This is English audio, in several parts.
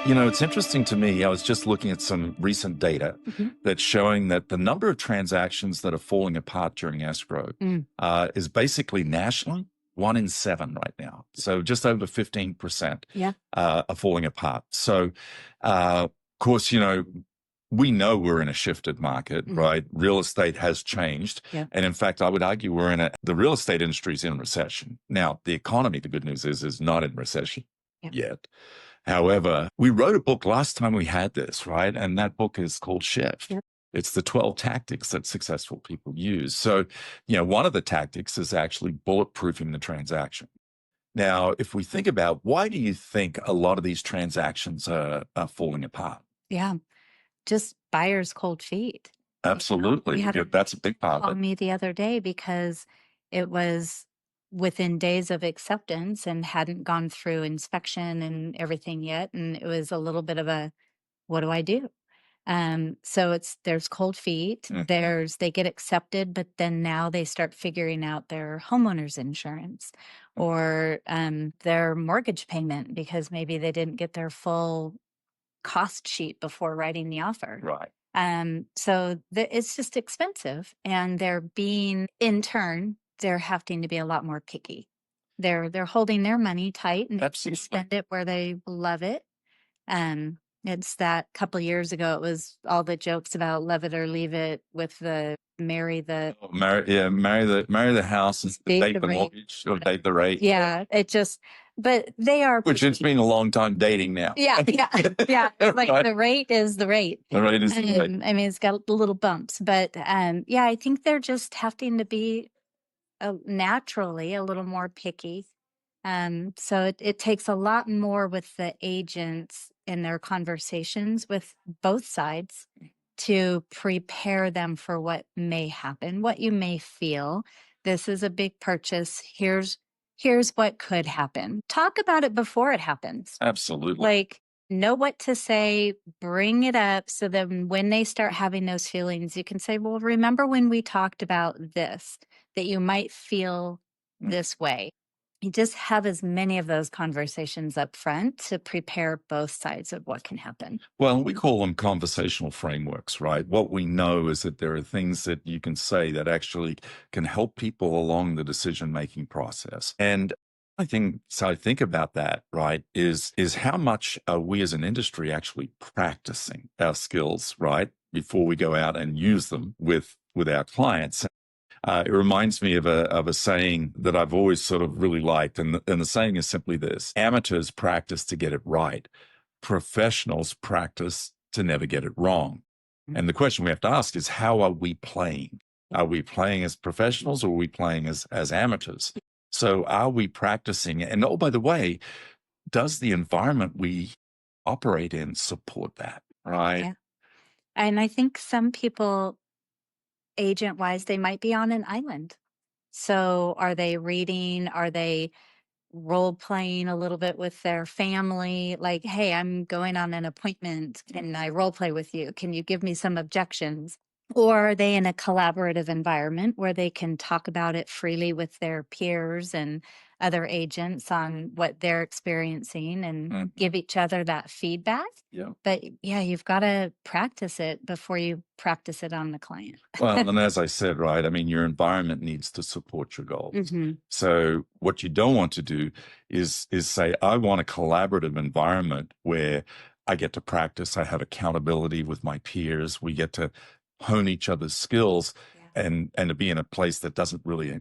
You know, it's interesting to me. I was just looking at some recent data that's showing that the number of transactions that are falling apart during escrow Mm. is basically nationally 1 in 7 right now. So just over 15% Yeah. are falling apart. So, of course, you know, we know we're in a shifted market, right? Real estate has changed. Yeah. And in fact, I would argue the real estate industry is in recession. Now, the economy, the good news is not in recession yet. However, we wrote a book last time we had this, right? And that book is called Shift. Yep. It's the 12 tactics that successful people use. So, you know, one of the tactics is actually bulletproofing the transaction. Now, if we think about why do you think a lot of these transactions are falling apart? Yeah. Just buyer's cold feet. Absolutely. We had a That's a big part call of it. me the other day because it was within days of acceptance and hadn't gone through inspection and everything yet. And it was a little bit of a, what do I do? So there's cold feet, they get accepted, but then now they start figuring out their homeowner's insurance or their mortgage payment because maybe they didn't get their full cost sheet before writing the offer. Right. So it's just expensive, and in turn, they're having to be a lot more picky. They're holding their money tight and Absolutely. spend it where they love it. It's that couple years ago, it was all the jokes about love it or leave it with the marry the Marry the house and date date the the rate. mortgage or date the rate. Yeah, but they are Which it's picky. been a long time dating now. Yeah. Like Right. the rate is the rate. The rate is the rate. I mean, it's got little bumps, but yeah, I think they're just having to be naturally a little more picky. So it takes a lot more with the agents in their conversations with both sides to prepare them for what may happen, what you may feel. This is a big purchase. Here's what could happen. Talk about it before it happens. Absolutely. Like, know what to say, bring it up so that when they start having those feelings, you can say, well, remember when we talked about this, that you might feel this way. You just have as many of those conversations up front to prepare both sides of what can happen. Well, we call them conversational frameworks, right? What we know is that there are things that you can say that actually can help people along the decision-making process. And I think about that, right, is how much are we as an industry actually practicing our skills, right, before we go out and use them with our clients. It reminds me of a saying that I've always sort of really liked, and the saying is simply this: amateurs practice to get it right, professionals practice to never get it wrong. And the question we have to ask is, how are we playing? Are we playing as professionals or are we playing as amateurs? So are we practicing? And oh, by the way, does the environment we operate in support that, right? Yeah. And I think some people, agent wise, they might be on an island. So are they reading? Are they role playing a little bit with their family? Like, hey, I'm going on an appointment. Can I role play with you? Can you give me some objections? Or are they in a collaborative environment where they can talk about it freely with their peers and other agents on what they're experiencing and give each other that feedback? Yeah. But yeah, you've got to practice it before you practice it on the client. Well, and as I said, right, I mean, your environment needs to support your goals. Mm-hmm. So what you don't want to do is say, I want a collaborative environment where I get to practice, I have accountability with my peers, we get to hone each other's skills, and to be in a place that doesn't really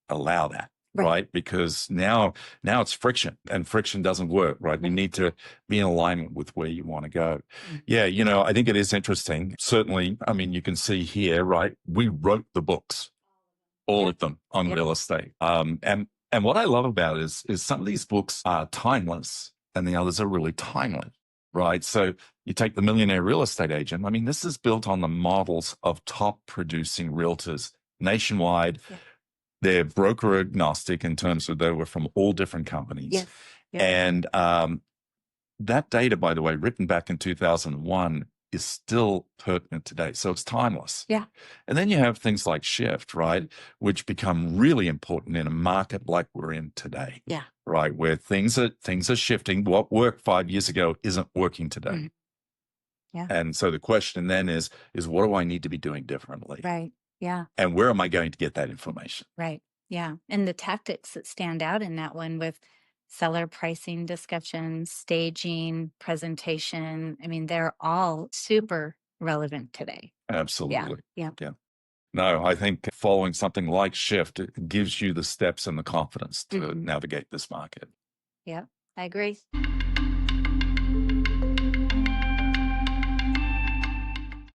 allow that. Right. Because now it's friction, and friction doesn't work. Right. You need to be in alignment with where you want to go. Yeah. You know, I think it is interesting. Certainly. I mean, you can see here, right? We wrote the books, all of them on real estate. And what I love about it is some of these books are timeless and the others are really timely. Right. So you take the Millionaire Real Estate Agent. I mean, this is built on the models of top producing realtors nationwide. Yeah. They're broker agnostic in terms of they were from all different companies. Yes. And that data, by the way, written back in 2001, is still pertinent today. So it's timeless. Yeah. And then you have things like shift, right? Which become really important in a market like we're in today. Yeah. Right. Where things are shifting. What worked 5 years ago isn't working today. Mhm. Yeah. And so the question then is what do I need to be doing differently? Right. Yeah. And where am I going to get that information? Right. Yeah. And the tactics that stand out in that one with seller pricing discussions, staging, presentation, I mean, they're all super relevant today. Yeah. Absolutely. Yeah. Yeah. No, I think following something like shift, it gives you the steps and the confidence to Mhm. navigate this market. Yeah. I agree.